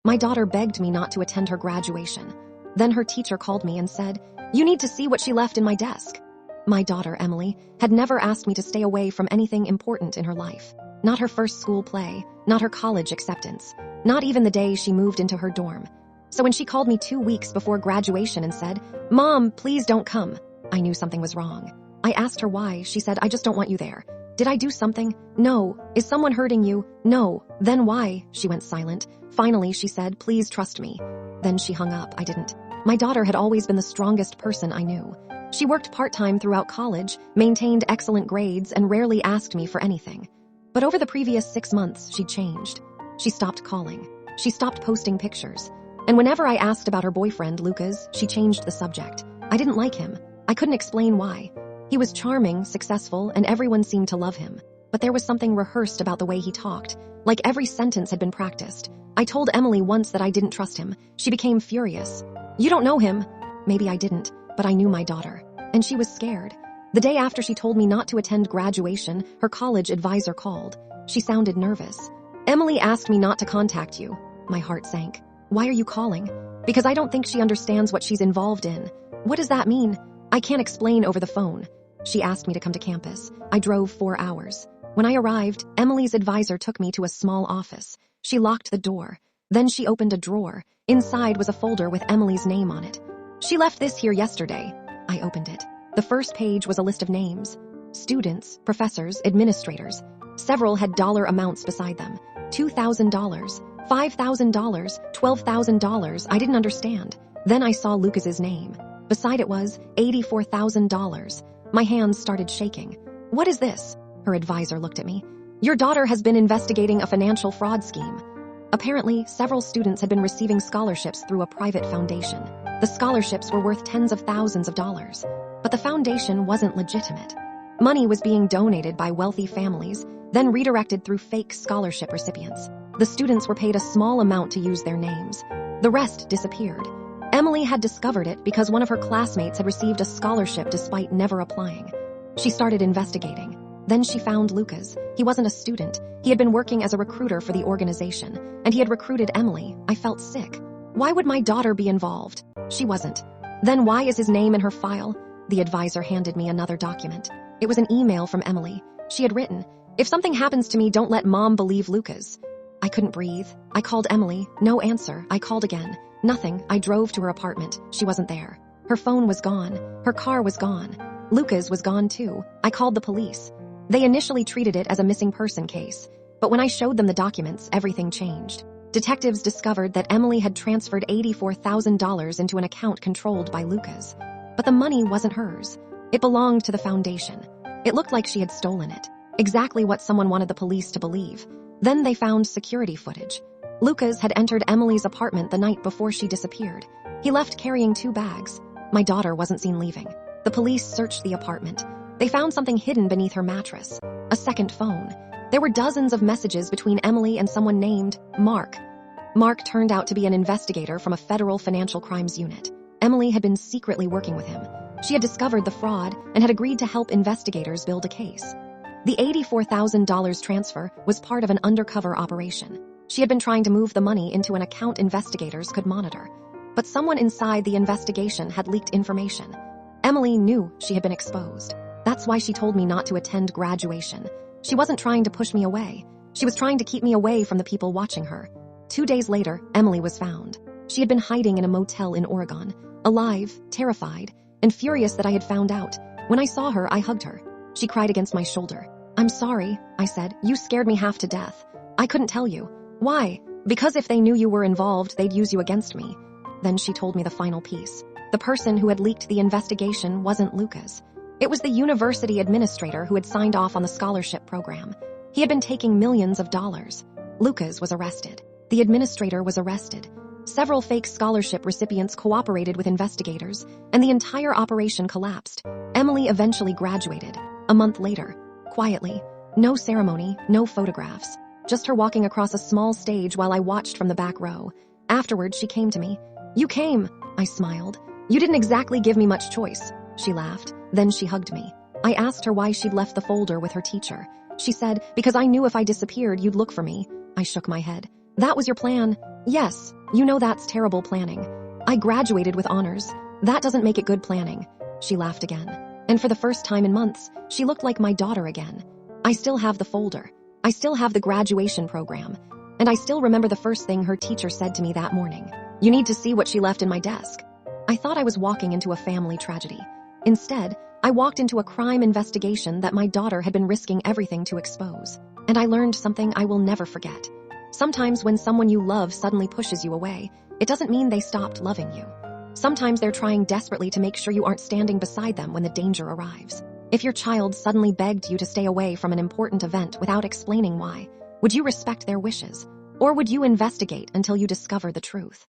My daughter begged me not to attend her graduation. Then her teacher called me and said, "You need to see what she left in my desk." My daughter, Emily, had never asked me to stay away from anything important in her life. Not her first school play, not her college acceptance, not even the day she moved into her dorm. So when she called me 2 weeks before graduation and said, "Mom, please don't come," I knew something was wrong. I asked her why. She said, "I just don't want you there." Did I do something? No. Is someone hurting you? No. Then why? She went silent. Finally, she said, "Please trust me." Then she hung up. I didn't. My daughter had always been the strongest person I knew. She worked part-time throughout college, maintained excellent grades, and rarely asked me for anything. But over the previous 6 months, she'd changed. She stopped calling. She stopped posting pictures. And whenever I asked about her boyfriend, Lucas, she changed the subject. I didn't like him. I couldn't explain why. He was charming, successful, and everyone seemed to love him. But there was something rehearsed about the way he talked, like every sentence had been practiced. I told Emily once that I didn't trust him. She became furious. "You don't know him." Maybe I didn't, but I knew my daughter. And she was scared. The day after she told me not to attend graduation, her college advisor called. She sounded nervous. "Emily asked me not to contact you." My heart sank. "Why are you calling?" "Because I don't think she understands what she's involved in." "What does that mean?" "I can't explain over the phone." She asked me to come to campus. I drove 4 hours. When I arrived, Emily's advisor took me to a small office. She locked the door. Then she opened a drawer. Inside was a folder with Emily's name on it. "She left this here yesterday." I opened it. The first page was a list of names. Students, professors, administrators. Several had dollar amounts beside them. $2,000, $5,000, $12,000. I didn't understand. Then I saw Lucas's name. Beside it was $84,000. My hands started shaking. "What is this?" Her advisor looked at me. "Your daughter has been investigating a financial fraud scheme." Apparently, several students had been receiving scholarships through a private foundation. The scholarships were worth tens of thousands of dollars. But the foundation wasn't legitimate. Money was being donated by wealthy families, then redirected through fake scholarship recipients. The students were paid a small amount to use their names. The rest disappeared. Emily had discovered it because one of her classmates had received a scholarship despite never applying. She started investigating. Then she found Lucas. He wasn't a student. He had been working as a recruiter for the organization, and he had recruited Emily. I felt sick. Why would my daughter be involved? She wasn't. Then why is his name in her file? The advisor handed me another document. It was an email from Emily. She had written, "If something happens to me, don't let Mom believe Lucas." I couldn't breathe. I called Emily. No answer. I called again. Nothing. I drove to her apartment. She wasn't there. Her phone was gone. Her car was gone. Lucas was gone too. I called the police. They initially treated it as a missing person case, but when I showed them the documents, everything changed. Detectives discovered that Emily had transferred $84,000 into an account controlled by Lucas. But the money wasn't hers. It belonged to the foundation. It looked like she had stolen it. Exactly what someone wanted the police to believe. Then they found security footage. Lucas had entered Emily's apartment the night before she disappeared. He left carrying 2 bags. My daughter wasn't seen leaving. The police searched the apartment. They found something hidden beneath her mattress. A second phone. There were dozens of messages between Emily and someone named Mark. Mark turned out to be an investigator from a federal financial crimes unit. Emily had been secretly working with him. She had discovered the fraud and had agreed to help investigators build a case. The $84,000 transfer was part of an undercover operation. She had been trying to move the money into an account investigators could monitor. But someone inside the investigation had leaked information. Emily knew she had been exposed. That's why she told me not to attend graduation. She wasn't trying to push me away. She was trying to keep me away from the people watching her. 2 days later, Emily was found. She had been hiding in a motel in Oregon, alive, terrified, and furious that I had found out. When I saw her, I hugged her. She cried against my shoulder. "I'm sorry," I said. "You scared me half to death. I couldn't tell you." "Why?" "Because if they knew you were involved, they'd use you against me." Then she told me the final piece. The person who had leaked the investigation wasn't Lucas. It was the university administrator who had signed off on the scholarship program. He had been taking millions of dollars. Lucas was arrested. The administrator was arrested. Several fake scholarship recipients cooperated with investigators, and the entire operation collapsed. Emily eventually graduated. A month later, quietly. No ceremony, no photographs. Just her walking across a small stage while I watched from the back row. Afterwards, she came to me. "You came," I smiled. "You didn't exactly give me much choice." She laughed. Then she hugged me. I asked her why she'd left the folder with her teacher. She said, "Because I knew if I disappeared, you'd look for me." I shook my head. "That was your plan?" "Yes." You know that's terrible planning. I graduated with honors. That doesn't make it good planning. She laughed again. And for the first time in months, she looked like my daughter again. I still have the folder. I still have the graduation program. And I still remember the first thing her teacher said to me that morning. You need to see what she left in my desk. I thought I was walking into a family tragedy. Instead, I walked into a crime investigation that my daughter had been risking everything to expose. And I learned something I will never forget. Sometimes when someone you love suddenly pushes you away, it doesn't mean they stopped loving you. Sometimes they're trying desperately to make sure you aren't standing beside them when the danger arrives. If your child suddenly begged you to stay away from an important event without explaining why, would you respect their wishes? Or would you investigate until you discover the truth?